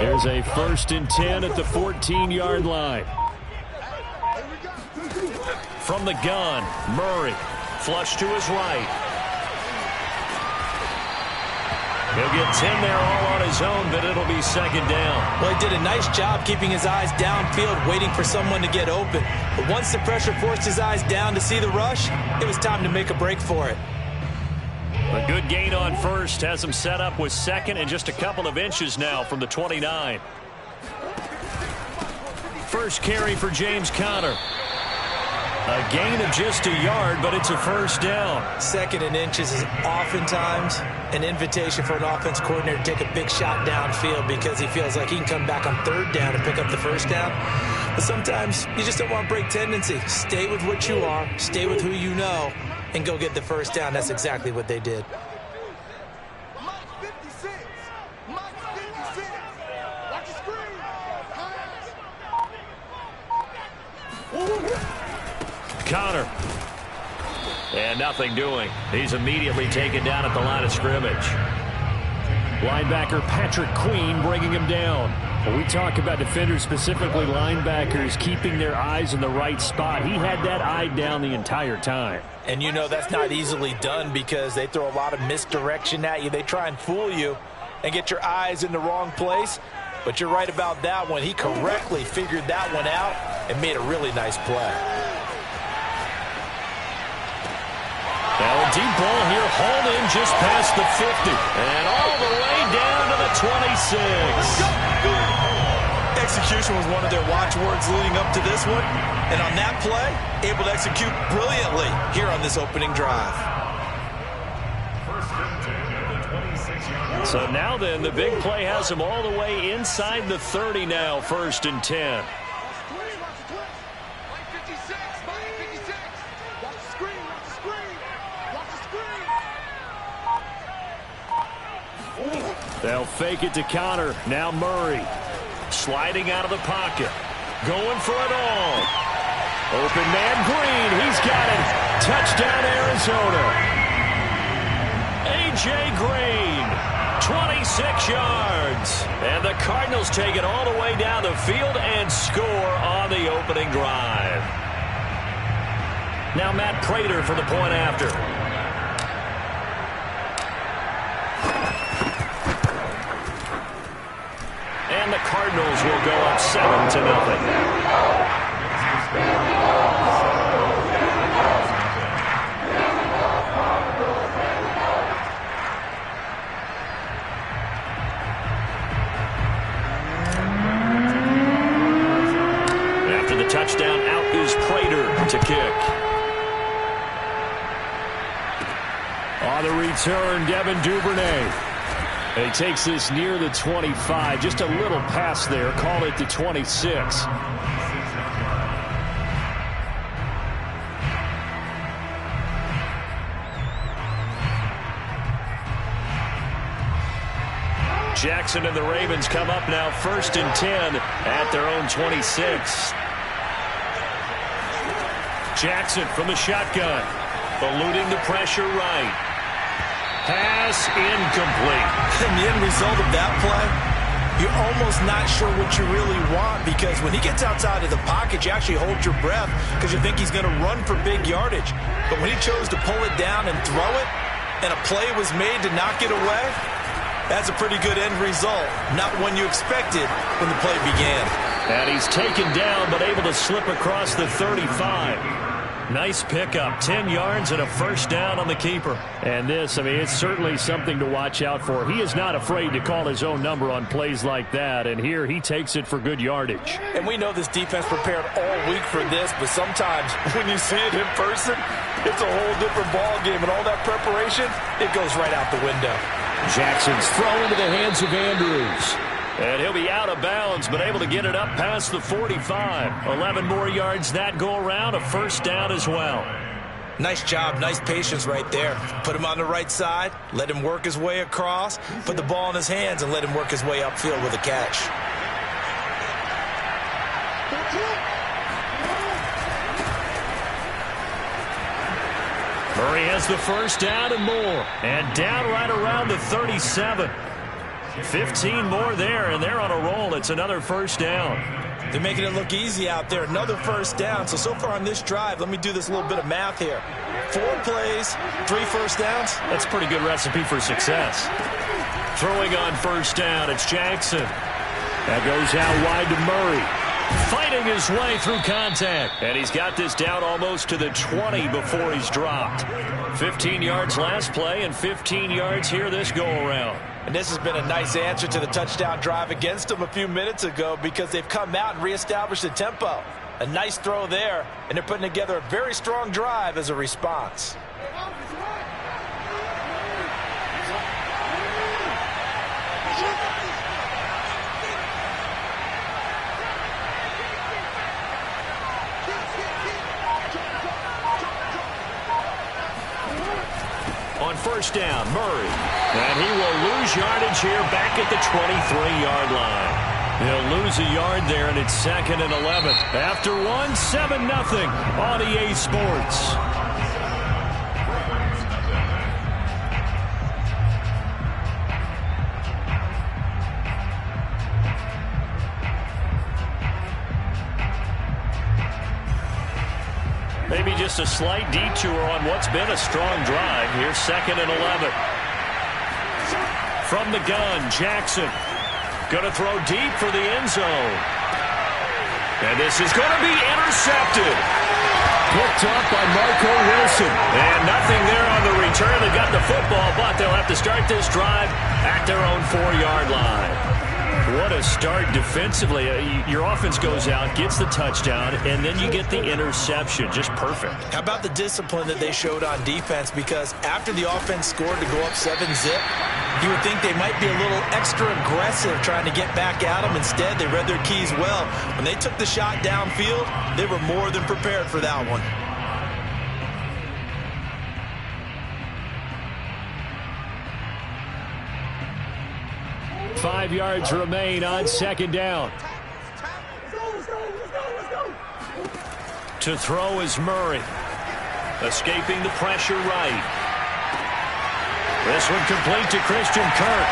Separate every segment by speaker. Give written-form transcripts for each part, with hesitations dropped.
Speaker 1: Here's a 1st and 10 at the 14-yard line. From the gun, Murray. Flush to his right. He'll get 10 there all on his own, but it'll be 2nd down.
Speaker 2: Well, he did a nice job keeping his eyes downfield, waiting for someone to get open. But once the pressure forced his eyes down to see the rush, it was time to make a break for it.
Speaker 1: A good gain on 1st has him set up with 2nd and just a couple of inches now from the 29. First carry for James Conner. A gain of just a yard, but it's a 1st down.
Speaker 2: 2nd and inches is oftentimes an invitation for an offense coordinator to take a big shot downfield because he feels like he can come back on 3rd down and pick up the 1st down. But sometimes you just don't want to break tendency. Stay with what you are, stay with who you know, and go get the 1st down. That's exactly what they did.
Speaker 1: Conner. And nothing doing. He's immediately taken down at the line of scrimmage. Linebacker Patrick Queen bringing him down. When we talk about defenders, specifically linebackers, keeping their eyes in the right spot, he had that eye down the entire time.
Speaker 2: And you know that's not easily done because they throw a lot of misdirection at you. They try and fool you and get your eyes in the wrong place. But you're right about that one. He correctly figured that one out and made a really nice play.
Speaker 1: Now a deep ball here, hauled in just past the 50. And all the way down to the 26.
Speaker 2: Execution was one of their watchwords leading up to this one. And on that play, able to execute brilliantly here on this opening drive.
Speaker 1: So now then, the big play has him all the way inside the 30 now, 1st and 10. They'll fake it to Conner. Now Murray. Sliding out of the pocket. Going for it all. Open man Green. He's got it. Touchdown Arizona. A.J. Green. 26 yards. And the Cardinals take it all the way down the field and score on the opening drive. Now Matt Prater for the point after. And the Cardinals will go up 7-0. After the touchdown, out is Prater to kick. On the return, Devin Duvernay. He takes this near the 25. Just a little pass there. Call it the 26. Jackson and the Ravens come up now 1st and 10 at their own 26. Jackson from the shotgun. Eluding the pressure right. Pass incomplete.
Speaker 2: And the end result of that play, you're almost not sure what you really want because when he gets outside of the pocket, you actually hold your breath because you think he's going to run for big yardage. But when he chose to pull it down and throw it, and a play was made to knock it away, that's a pretty good end result. Not one you expected when the play began.
Speaker 1: And he's taken down but able to slip across the 35. Nice pickup, 10 yards and a 1st down on the keeper. And this, I mean, it's certainly something to watch out for. He is not afraid to call his own number on plays like that, and here he takes it for good yardage.
Speaker 2: And we know this defense prepared all week for this, but sometimes when you see it in person, it's a whole different ball game, and all that preparation, it goes right out the window.
Speaker 1: Jackson's throw into the hands of Andrews. And he'll be out of bounds, but able to get it up past the 45. 11 more yards that go around, a 1st down as well.
Speaker 2: Nice job, nice patience right there. Put him on the right side, let him work his way across, put the ball in his hands, and let him work his way upfield with a catch.
Speaker 1: Murray has the 1st down and more. And down right around the 37. 15 more there, and they're on a roll. It's another first down.
Speaker 2: They're making it look easy out there. Another first down. So far on this drive, let me do this little bit of math here. 4 plays, 3 first downs.
Speaker 1: That's a pretty good recipe for success. Throwing on first down, it's Jackson. That goes out wide to Murray. Fighting his way through contact. And he's got this down almost to the 20 before he's dropped. 15 yards last play and 15 yards here this go-around.
Speaker 2: And this has been a nice answer to the touchdown drive against them a few minutes ago because they've come out and reestablished the tempo. A nice throw there, and they're putting together a very strong drive as a response.
Speaker 1: On first down, Murray. And he will lose yardage here back at the 23-yard line. He'll lose a yard there, and it's 2nd and 11. After 7-0 on EA Sports. Maybe just a slight detour on what's been a strong drive. Here's 2nd and 11. From the gun, Jackson. Going to throw deep for the end zone. And this is going to be intercepted. Picked up by Marco Wilson. And nothing there on the return. They got the football, but they'll have to start this drive at their own 4-yard line. What a start defensively. Your offense goes out, gets the touchdown, and then you get the interception. Just perfect. How
Speaker 2: about the discipline that they showed on defense? Because after the offense scored to go up 7-zip, you would think they might be a little extra aggressive trying to get back at them. Instead, they read their keys well. When they took the shot downfield, they were more than prepared for that one.
Speaker 1: Five yards remain on 2nd down. To throw is Murray. Escaping the pressure right. This one complete to Christian Kirk.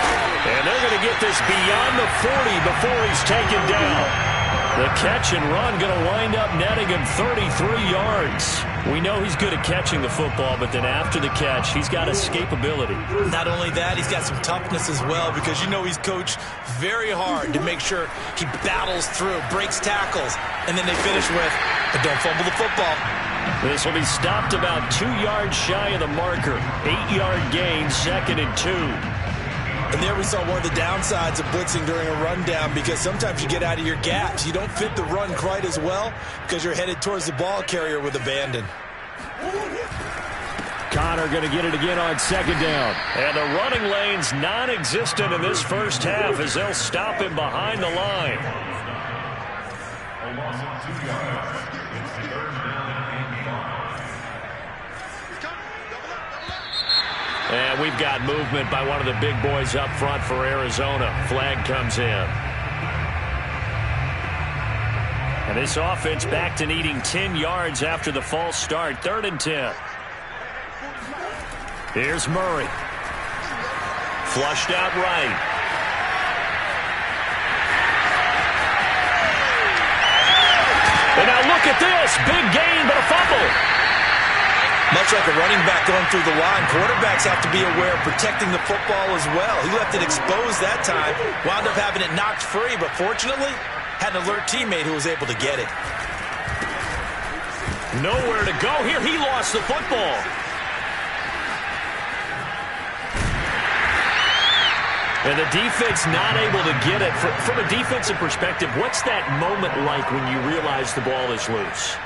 Speaker 1: And they're going to get this beyond the 40 before he's taken down. The catch and run going to wind up netting him 33 yards. We know he's good at catching the football, but then after the catch, he's got escapability.
Speaker 2: Not only that, he's got some toughness as well because you know he's coached very hard to make sure he battles through, breaks tackles, and then they finish with, but don't fumble the football.
Speaker 1: This will be stopped about 2 yards shy of the marker. 8-yard gain, 2nd and 2.
Speaker 2: And there we saw one of the downsides of blitzing during a rundown because sometimes you get out of your gaps. You don't fit the run quite as well because you're headed towards the ball carrier with abandon.
Speaker 1: Connor going to get it again on 2nd down. And the running lane's non-existent in this first half as they'll stop him behind the line. And we've got movement by one of the big boys up front for Arizona. Flag comes in. And this offense back to needing 10 yards after the false start. 3rd and 10. Here's Murray. Flushed out right. And now look at this. Big gain, but a fumble.
Speaker 2: Much like a running back going through the line, quarterbacks have to be aware of protecting the football as well. He left it exposed that time, wound up having it knocked free, but fortunately, had an alert teammate who was able to get it.
Speaker 1: Nowhere to go here. He lost the football. And the defense not able to get it. From a defensive perspective, what's that moment like when you realize the ball is loose?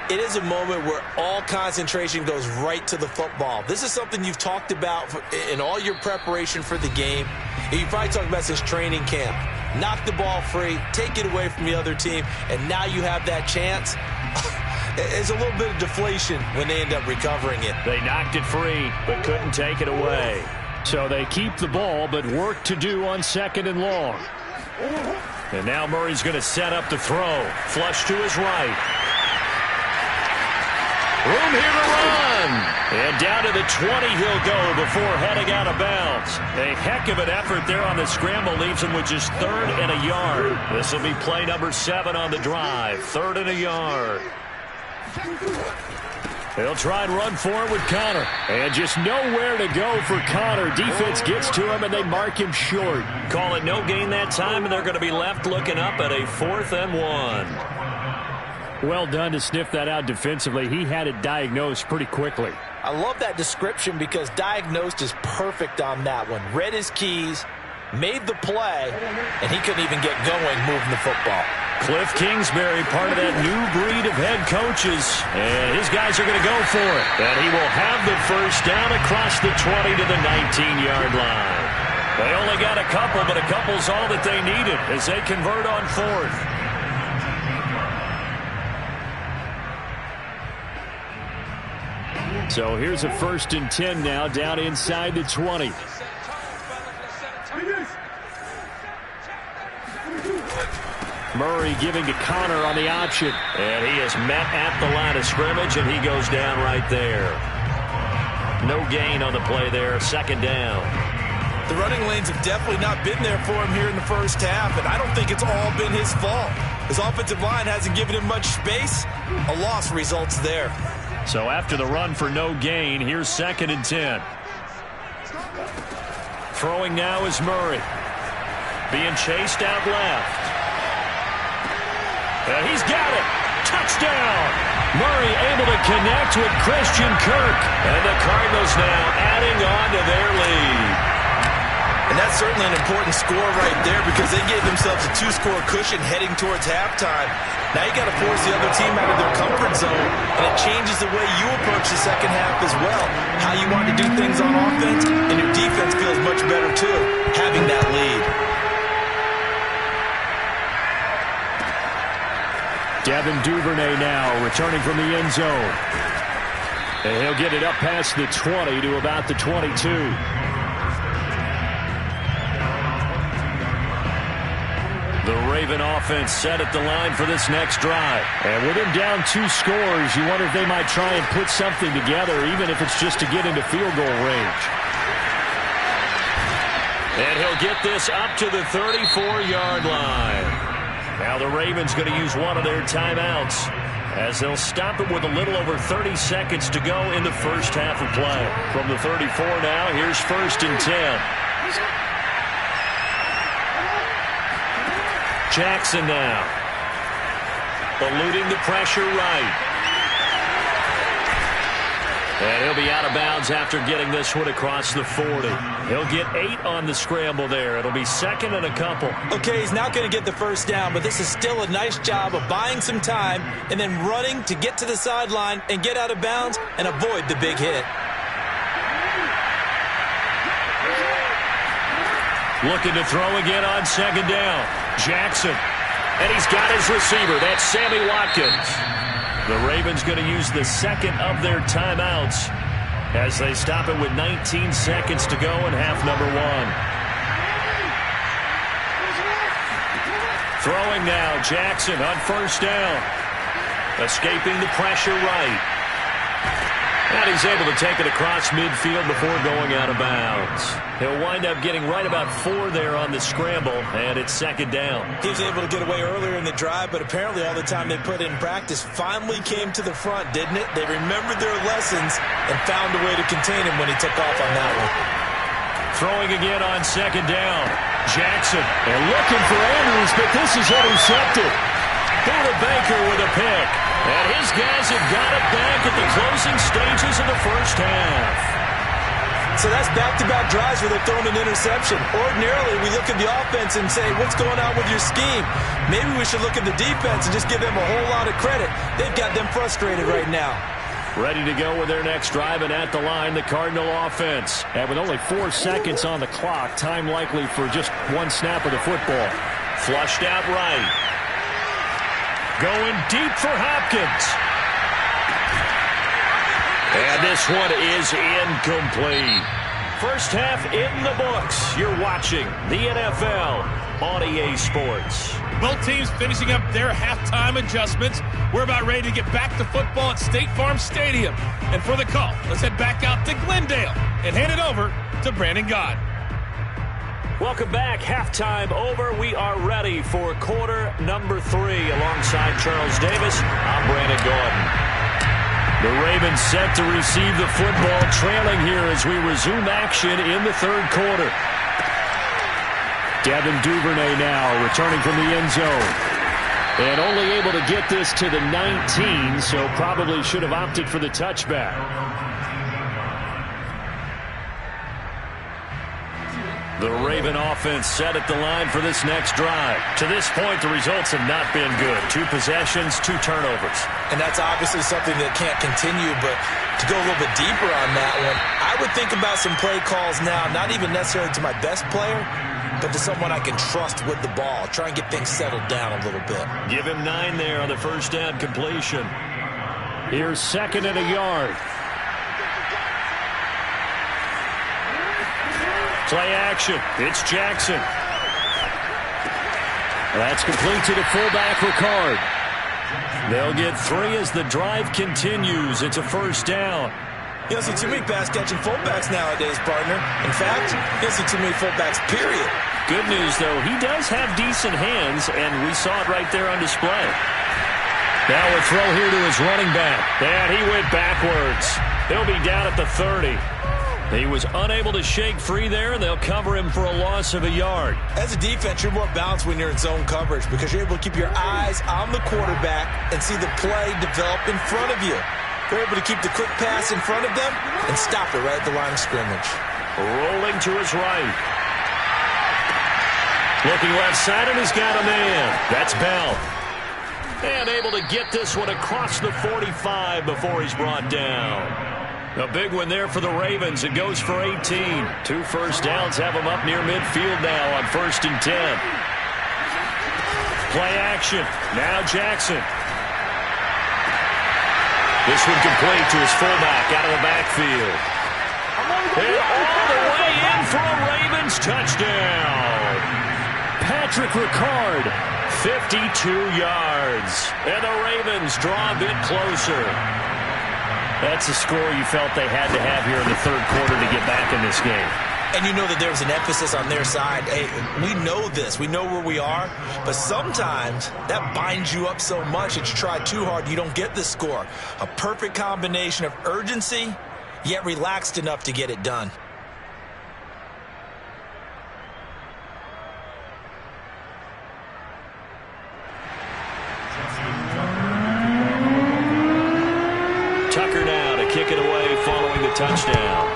Speaker 2: It is a moment where all concentration goes right to the football. This is something you've talked about in all your preparation for the game. And you probably talked about since training camp. Knock the ball free, take it away from the other team, and now you have that chance. It's a little bit of deflation when they end up recovering it.
Speaker 1: They knocked it free, but couldn't take it away. So they keep the ball, but work to do on 2nd and long. And now Murray's going to set up the throw. Flush to his right. Room here to run. And And down to the 20 he'll go before heading out of bounds. A heck of an effort there on the scramble. Leaves him with just 3rd and a yard. This will be play number 7 on the drive. 3rd and a yard. They'll try and run for it with Connor. And just nowhere to go for Connor. Defense gets to him, and they mark him short. Call it no gain that time, and they're going to be left looking up at a 4th and 1. Well done to sniff that out defensively. He had it diagnosed pretty quickly.
Speaker 2: I love that description because diagnosed is perfect on that one. Read his keys, made the play, and he couldn't even get going moving the football.
Speaker 1: Cliff Kingsbury, part of that new breed of head coaches. And his guys are going to go for it. And he will have the first down across the 20 to the 19-yard line. They only got a couple, but a couple's all that they needed as they convert on 4th. So here's a 1st and 10 now, down inside the 20. Murray giving to Connor on the option. And he is met at the line of scrimmage, and he goes down right there. No gain on the play there, 2nd down.
Speaker 2: The running lanes have definitely not been there for him here in the first half, and I don't think it's all been his fault. His offensive line hasn't given him much space. A loss results there.
Speaker 1: So after the run for no gain, here's 2nd and 10. Throwing now is Murray. Being chased out left. And he's got it. Touchdown. Murray able to connect with Christian Kirk. And the Cardinals now adding on to their lead.
Speaker 2: And that's certainly an important score right there because they gave themselves a 2-score cushion heading towards halftime. Now you got to force the other team out of their comfort zone, and it changes the way you approach the second half as well. How you want to do things on offense, and your defense feels much better too, having that lead.
Speaker 1: Devin Duvernay now returning from the end zone. And he'll get it up past the 20 to about the 22. The Raven offense set at the line for this next drive. And with him down 2 scores, you wonder if they might try and put something together, even if it's just to get into field goal range. And he'll get this up to the 34-yard line. Now the Ravens going to use one of their timeouts as they'll stop it with a little over 30 seconds to go in the first half of play. From the 34 now, here's 1st and 10. Jackson now. Eluding the pressure right. And he'll be out of bounds after getting this one across the 40. He'll get 8 on the scramble there. It'll be 2nd and a couple.
Speaker 2: Okay, he's not going to get the first down, but this is still a nice job of buying some time and then running to get to the sideline and get out of bounds and avoid the big hit.
Speaker 1: Looking to throw again on 2nd down. Jackson. And he's got his receiver. That's Sammy Watkins. The Ravens going to use the 2nd of their timeouts as they stop it with 19 seconds to go in half number 1. Throwing now, Jackson on 1st down. Escaping the pressure right. And he's able to take it across midfield before going out of bounds. He'll wind up getting right about 4 there on the scramble, and it's 2nd down.
Speaker 2: He was able to get away earlier in the drive, but apparently all the time they put in practice finally came to the front, didn't it? They remembered their lessons and found a way to contain him when he took off on that one.
Speaker 1: Throwing again on 2nd down. Jackson, and looking for Andrews, but this is intercepted. Buda Baker with a pick. And his guys have got it back at the closing stages of the first half.
Speaker 2: So that's back-to-back drives where they're throwing an interception. Ordinarily, we look at the offense and say, what's going on with your scheme? Maybe we should look at the defense and just give them a whole lot of credit. They've got them frustrated right now.
Speaker 1: Ready to go with their next drive, and at the line, the Cardinal offense. And with only 4 seconds on the clock, time likely for just 1 snap of the football. Flushed out right. Going deep for Hopkins. And this one is incomplete. First half in the books. You're watching the NFL on EA Sports.
Speaker 3: Both teams finishing up their halftime adjustments. We're about ready to get back to football at State Farm Stadium. And for the call, let's head back out to Glendale and hand it over to Brandon Gott.
Speaker 1: Welcome back. Halftime over. We are ready for quarter number 3. Alongside Charles Davis, I'm Brandon Gordon. The Ravens set to receive the football, trailing here as we resume action in the third quarter. Devin Duvernay now returning from the end zone. And only able to get this to the 19, so probably should have opted for the touchback. The Raven offense set at the line for this next drive. To this point, the results have not been good. 2 possessions, 2 turnovers.
Speaker 2: And that's obviously something that can't continue, but to go a little bit deeper on that one, I would think about some play calls now, not even necessarily to my best player, but to someone I can trust with the ball. Try and get things settled down a little bit.
Speaker 1: Give him 9 there on the first down completion. Here's 2nd and a yard. Play action. It's Jackson. That's complete to the fullback, Ricard. They'll get 3 as the drive continues. It's a first down.
Speaker 2: You don't see too many pass-catching fullbacks nowadays, partner. In fact, you don't see too many fullbacks, period.
Speaker 1: Good news, though, he does have decent hands, and we saw it right there on display. Now a throw here to his running back. And he went backwards. He'll be down at the 30. He was unable to shake free there, and they'll cover him for a loss of a yard.
Speaker 2: As a defense, you're more balanced when you're in zone coverage because you're able to keep your eyes on the quarterback and see the play develop in front of you. You're able to keep the quick pass in front of them and stop it right at the line of scrimmage.
Speaker 1: Rolling to his right. Looking left side, and he's got a man. That's Bell. And able to get this one across the 45 before he's brought down. A big one there for the Ravens. It goes for 18. 2 first downs have them up near midfield now on 1st and 10. Play action. Now Jackson. This one complete to his fullback out of the backfield. And all the way in for a Ravens touchdown. Patrick Ricard, 52 yards. And the Ravens draw a bit closer. That's a score you felt they had to have here in the third quarter to get back in this game.
Speaker 2: And you know that there was an emphasis on their side. Hey, we know this. We know where we are. But sometimes that binds you up so much that you try too hard, you don't get the score. A perfect combination of urgency, yet relaxed enough to get it done.
Speaker 1: Tucker now to kick it away following the touchdown.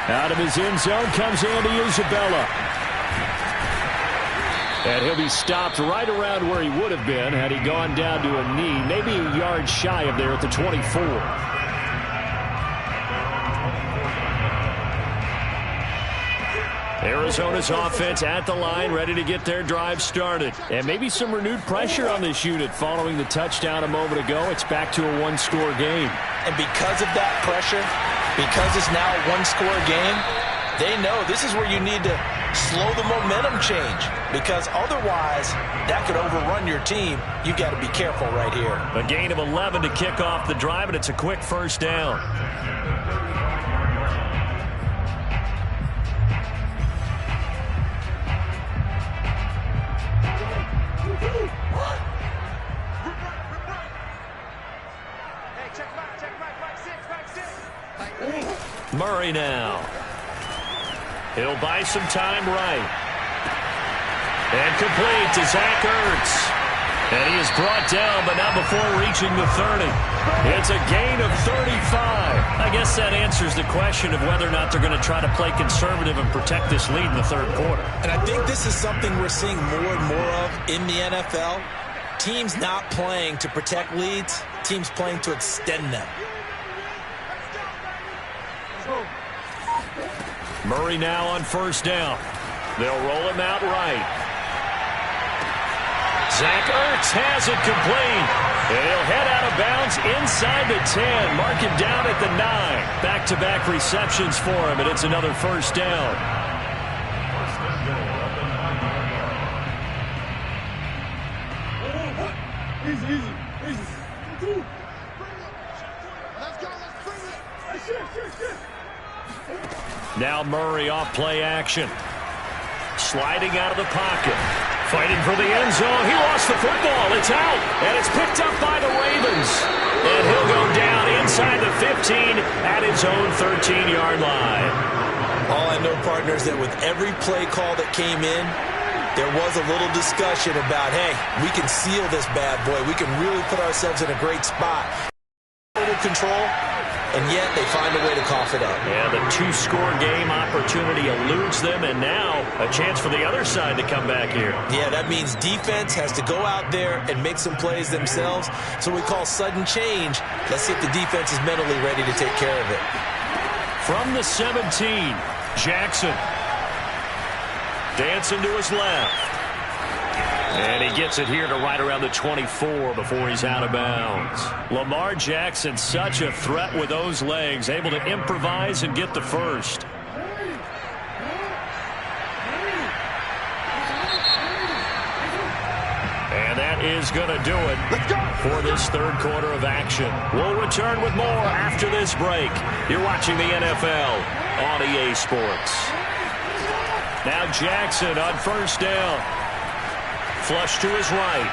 Speaker 1: Out of his end zone comes Andy Isabella. And he'll be stopped right around where he would have been had he gone down to a knee, maybe a yard shy of there at the 24. Arizona's offense at the line, ready to get their drive started. And maybe some renewed pressure on this unit following the touchdown a moment ago. It's back to a 1-score game.
Speaker 2: And because of that pressure, because it's now a 1-score game, they know this is where you need to slow the momentum change. Because otherwise, that could overrun your team. You got to be careful right here.
Speaker 1: A gain of 11 to kick off the drive, and it's a quick first down. Murray now. He'll buy some time right. And complete to Zach Ertz. And he is brought down, but not before reaching the 30. It's a gain of 35. I guess that answers the question of whether or not they're going to try to play conservative and protect this lead in the third quarter.
Speaker 2: And I think this is something we're seeing more and more of in the NFL. Teams not playing to protect leads, teams playing to extend them.
Speaker 1: Murray now on first down. They'll roll him out right. Zach Ertz has it complete. And he'll head out of bounds inside the 10. Mark him down at the 9. Back-to-back receptions for him, and it's another first down.
Speaker 4: Easy.
Speaker 1: Now Murray off play action. Sliding out of the pocket. Fighting for the end zone. He lost the football. It's out. And it's picked up by the Ravens. And he'll go down inside the 15 at his own 13-yard line.
Speaker 2: All I know, partners, that with every play call that came in, there was a little discussion about, hey, we can seal this bad boy. We can really put ourselves in a great spot. Total control, and yet they find a way to cough it up.
Speaker 1: Yeah, the 2-score game opportunity eludes them, and now a chance for the other side to come back here.
Speaker 2: Yeah, that means defense has to go out there and make some plays themselves. So we call sudden change. Let's see if the defense is mentally ready to take care of it.
Speaker 1: From the 17, Jackson. Dancing to his left. And he gets it here to right around the 24 before he's out of bounds. Lamar Jackson, such a threat with those legs, able to improvise and get the first. And that is going to do it for this third quarter of action. We'll return with more after this break. You're watching the NFL on EA Sports. Now Jackson on first down. Flush to his right.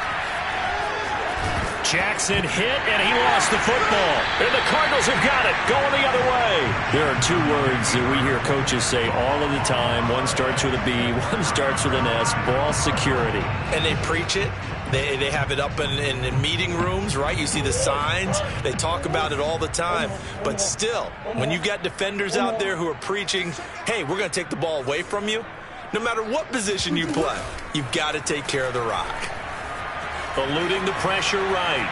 Speaker 1: Jackson hit, and he lost the football. And the Cardinals have got it, going the other way. There are two words that we hear coaches say all of the time. One starts with a B, one starts with an S, ball security.
Speaker 2: And they preach it. They have it up in meeting rooms, right? You see the signs. They talk about it all the time. But still, when you got defenders out there who are preaching, hey, we're going to take the ball away from you, no matter what position you play, you've got to take care of the rock.
Speaker 1: Eluding the pressure right.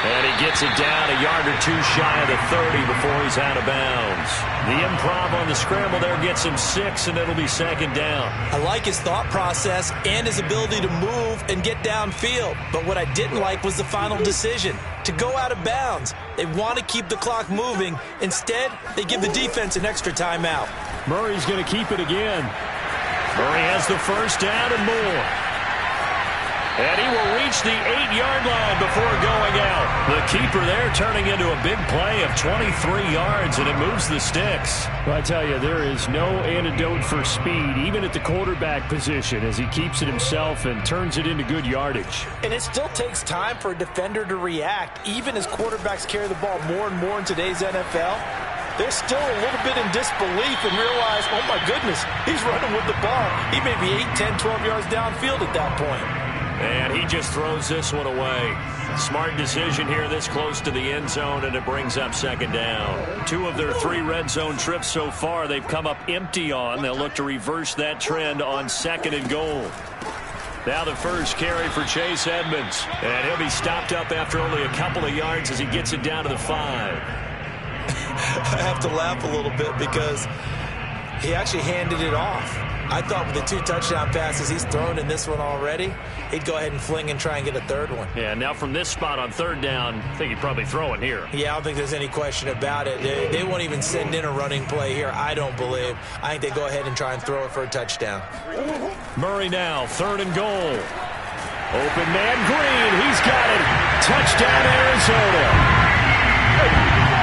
Speaker 1: And he gets it down a yard or two shy of the 30 before he's out of bounds. The improv on the scramble there gets him 6, and it'll be second down.
Speaker 2: I like his thought process and his ability to move and get downfield. But what I didn't like was the final decision, to go out of bounds. They want to keep the clock moving. Instead, they give the defense an extra timeout.
Speaker 1: Murray's going to keep it again. Murray has the first down and more. And he will reach the 8-yard line before going out. The keeper there turning into a big play of 23 yards, and it moves the sticks.
Speaker 5: Well, I tell you, there is no antidote for speed, even at the quarterback position, as he keeps it himself and turns it into good yardage.
Speaker 2: And it still takes time for a defender to react, even as quarterbacks carry the ball more and more in today's NFL. They're still a little bit in disbelief and realize, oh, my goodness, he's running with the ball. He may be 8, 10, 12 yards downfield at that point.
Speaker 1: And he just throws this one away. Smart decision here this close to the end zone, and it brings up second down. 2 of their 3 red zone trips so far they've come up empty on. They'll look to reverse that trend on second and goal. Now the first carry for Chase Edmonds. And he'll be stopped up after only a couple of yards as he gets it down to the 5.
Speaker 2: I have to laugh a little bit because he actually handed it off. I thought with the 2 touchdown passes he's thrown in this one already, he'd go ahead and fling and try and get a third one.
Speaker 1: Yeah, now from this spot on third down, I think he'd probably throw it here.
Speaker 2: Yeah, I don't think there's any question about it. They won't even send in a running play here, I don't believe. I think they go ahead and try and throw it for a touchdown.
Speaker 1: Murray now, third and goal. Open man Green, he's got it. Touchdown Arizona.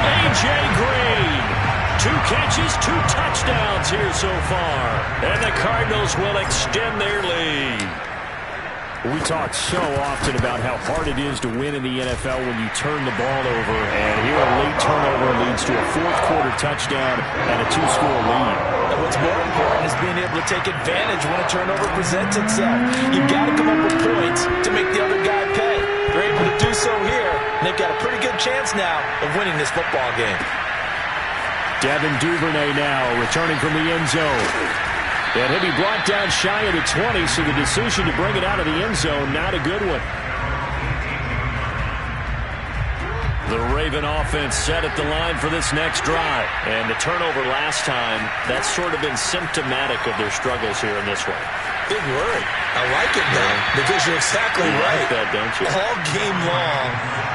Speaker 1: A.J. Green. 2 catches, 2 touchdowns here so far. And the Cardinals will extend their lead.
Speaker 5: We talk so often about how hard it is to win in the NFL when you turn the ball over. And here a late turnover leads to a fourth quarter touchdown and a 2-score lead.
Speaker 2: And what's more important is being able to take advantage when a turnover presents itself. You've got to come up with points to make the other guy pay. They're able to do so here, and they've got a pretty good chance now of winning this football game.
Speaker 5: Devin Duvernay now returning from the end zone. And he'll be brought down shy of the 20, so the decision to bring it out of the end zone, not a good one.
Speaker 1: The Raven offense set at the line for this next drive. And the turnover last time, that's sort of been symptomatic of their struggles here in this one.
Speaker 2: Big word. I like it, though, because you're exactly right.
Speaker 1: Like that, don't you?
Speaker 2: All game long,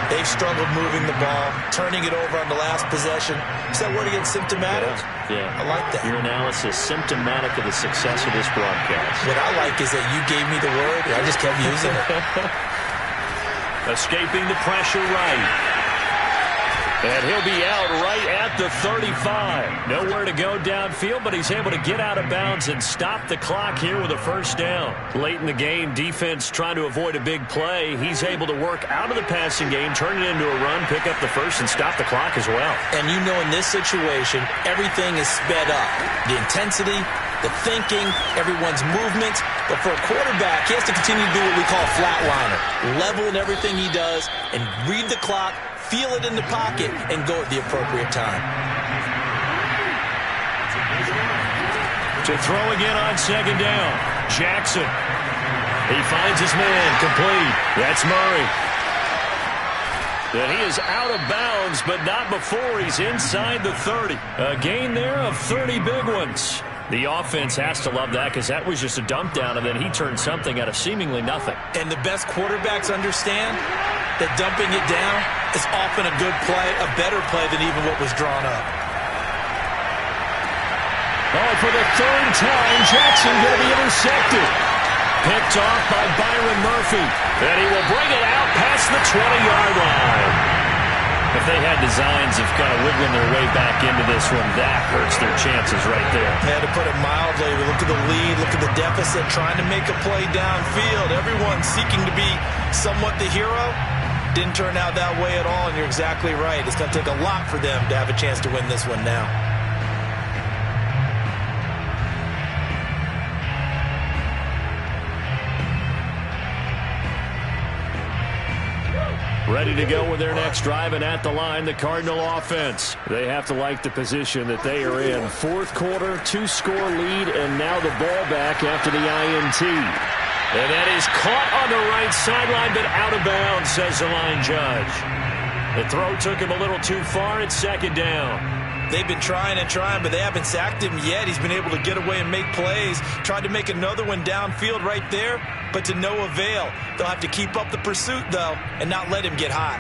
Speaker 2: they they've struggled moving the ball, turning it over on the last possession. Is that word again, symptomatic?
Speaker 5: Yeah.
Speaker 2: I like that.
Speaker 5: Your analysis, symptomatic of the success of this broadcast.
Speaker 2: What I like is that you gave me the word, and I just kept using it.
Speaker 1: Escaping the pressure right. And he'll be out right at the 35. Nowhere to go downfield, but he's able to get out of bounds and stop the clock here with a first down. Late in the game, defense trying to avoid a big play. He's able to work out of the passing game, turn it into a run, pick up the first, and stop the clock as well.
Speaker 2: And you know in this situation, everything is sped up. The intensity, the thinking, everyone's movement. But for a quarterback, he has to continue to do what we call flatliner. Level in everything he does and read the clock, feel it in the pocket, and go at the appropriate time.
Speaker 1: To throw again on second down. Jackson. He finds his man. Complete. That's Murray. And he is out of bounds, but not before he's inside the 30. A gain there of 30 big ones. The offense has to love that because that was just a dump down, and then he turned something out of seemingly nothing.
Speaker 2: And the best quarterbacks understand that dumping it down is often a good play, a better play than even what was drawn up.
Speaker 1: Oh, for the third time, Jackson going to be intercepted. Picked off by Byron Murphy. And he will bring it out past the 20-yard line. If they had designs of kind of wiggling their way back into this one, that hurts their chances right there.
Speaker 2: Had to put it mildly. Look at the lead, look at the deficit, trying to make a play downfield. Everyone seeking to be somewhat the hero. Didn't turn out that way at all, and you're exactly right. It's going to take a lot for them to have a chance to win this one now.
Speaker 1: Ready to go with their next drive, and at the line, the Cardinal offense. They have to like the position that they are in. Fourth quarter, 2-score lead, and now the ball back after the INT. And that is caught on the right sideline, but out of bounds, says the line judge. The throw took him a little too far. It's second down.
Speaker 2: They've been trying and trying, but they haven't sacked him yet. He's been able to get away and make plays. Tried to make another one downfield right there, but to no avail. They'll have to keep up the pursuit, though, and not let him get hot.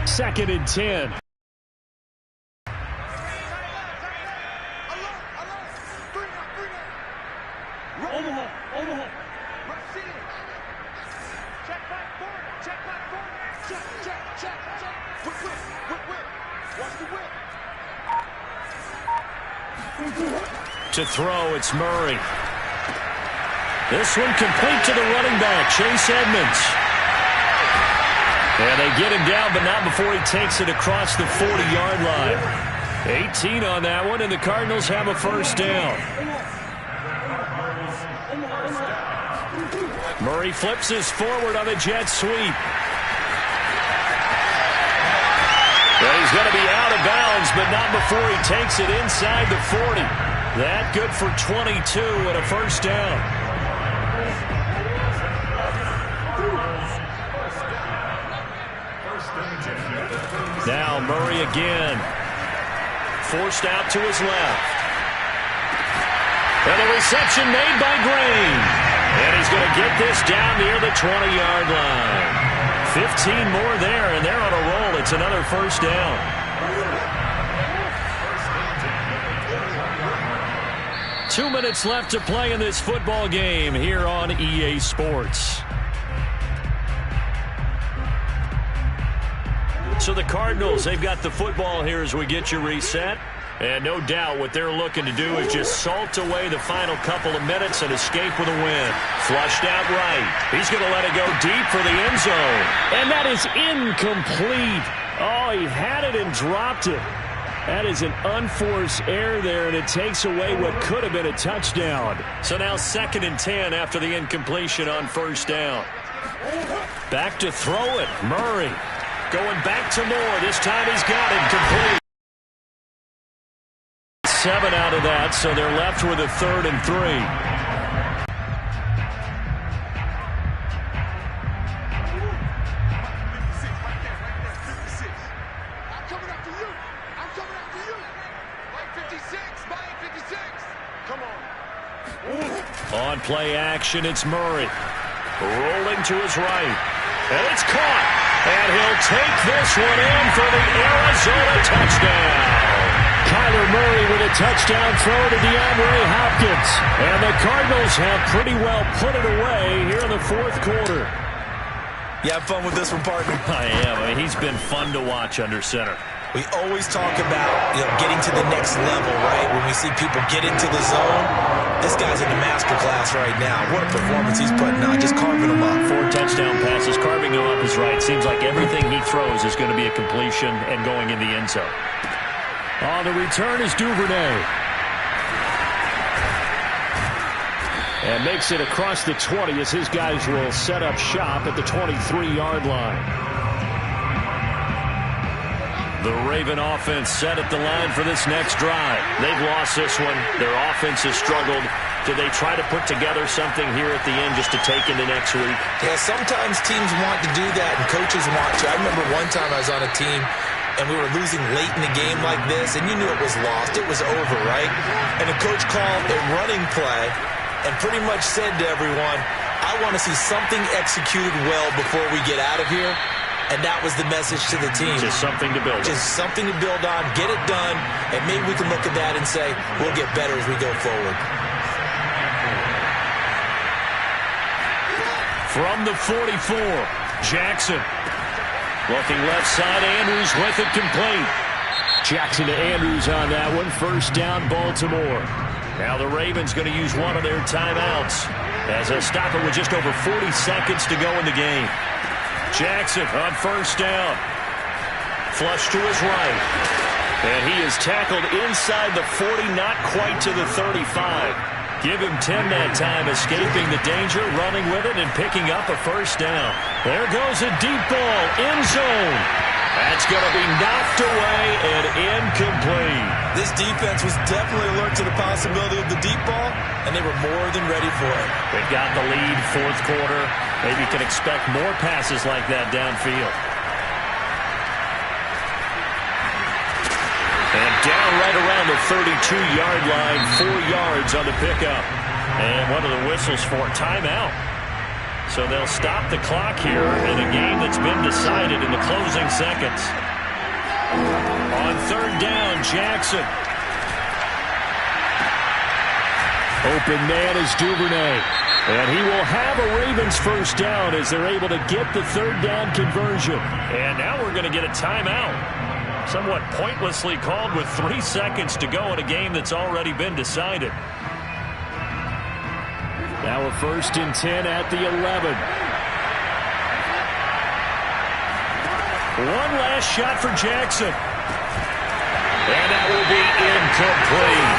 Speaker 1: Second and 10. To throw, it's Murray. This one complete to the running back, Chase Edmonds. And they get him down, but not before he takes it across the 40-yard line. 18 on that one, and the Cardinals have a first down. Murray flips his forward on the jet sweep. And he's going to be out of bounds, but not before he takes it inside the 40. That good for 22 and a first down. Now Murray again. Forced out to his left. And a reception made by Green. And he's going to get this down near the 20-yard line. 15 more there, and they're on a roll. It's another first down. 2 minutes left to play in this football game here on EA Sports. So the Cardinals, they've got the football here as we get you reset. And no doubt what they're looking to do is just salt away the final couple of minutes and escape with a win. Flushed out right. He's going to let it go deep for the end zone. And that is incomplete. Oh, he had it and dropped it. That is an unforced error there, and it takes away what could have been a touchdown. So now 2nd and 10 after the incompletion on first down. Back to throw it. Murray going back to Moore. This time he's got it complete. 7 out of that, so they're left with a 3rd and 3. On play action, it's Murray. Rolling to his right. And it's caught. And he'll take this one in for the Arizona touchdown. Kyler Murray with a touchdown throw to DeAndre Hopkins. And the Cardinals have pretty well put it away here in the fourth quarter.
Speaker 2: You have fun with this one, partner?
Speaker 1: I am. I mean, he's been fun to watch under center.
Speaker 2: We always talk about getting to the next level, right? When we see people get into the zone, this guy's in the master class right now. What a performance he's putting on, just carving them up.
Speaker 1: 4 touchdown passes, carving them up is right. Seems like everything he throws is going to be a completion and going in the end zone. On the return is Duvernay. And makes it across the 20 as his guys will set up shop at the 23-yard line. The Raven offense set at the line for this next drive. They've lost this one. Their offense has struggled. Do they try to put together something here at the end just to take into next week?
Speaker 2: Yeah, sometimes teams want to do that and coaches want to. I remember one time I was on a team and we were losing late in the game like this, and you knew it was lost. It was over, right? And the coach called a running play and pretty much said to everyone, I want to see something executed well before we get out of here. And that was the message to the team.
Speaker 1: Just something to build on.
Speaker 2: Just something to build on, get it done, and maybe we can look at that and say, we'll get better as we go forward.
Speaker 1: From the 44, Jackson. Looking left side, Andrews with it complete. Jackson to Andrews on that one. First down, Baltimore. Now the Ravens going to use one of their timeouts as a stopper with just over 40 seconds to go in the game. Jackson on first down. Flush to his right. And he is tackled inside the 40, not quite to the 35. Give him 10 that time, escaping the danger, running with it, and picking up a first down. There goes a deep ball, end zone. That's going to be knocked away and incomplete.
Speaker 2: This defense was definitely alert to the possibility of the deep ball, and they were more than ready for it.
Speaker 1: They've got the lead, fourth quarter. Maybe can expect more passes like that downfield. And down right around the 32-yard line, 4 yards on the pickup. And one of the whistles for timeout. So they'll stop the clock here in a game that's been decided in the closing seconds. On third down, Jackson. Open man is Duvernay. And he will have a Ravens first down as they're able to get the third down conversion. And now we're going to get a timeout. Somewhat pointlessly called with 3 seconds to go in a game that's already been decided. Now a first and 10 at the 11. One last shot for Jackson. And that will be incomplete.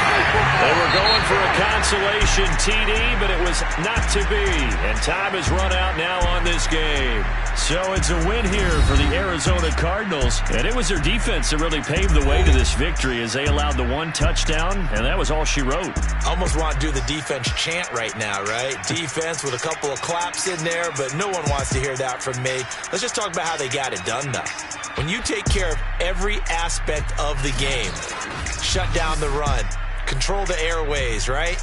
Speaker 1: They were going for a consolation TD, but it was not to be. And time has run out now on this game. So it's a win here for the Arizona Cardinals. And it was their defense that really paved the way to this victory as they allowed the 1 touchdown, and that was all she wrote.
Speaker 2: Almost want to do the defense chant right now, right? Defense with a couple of claps in there, but no one wants to hear that from me. Let's just talk about how they got it done, though. When you take care of every aspect of the game, shut down the run, control the airways, right?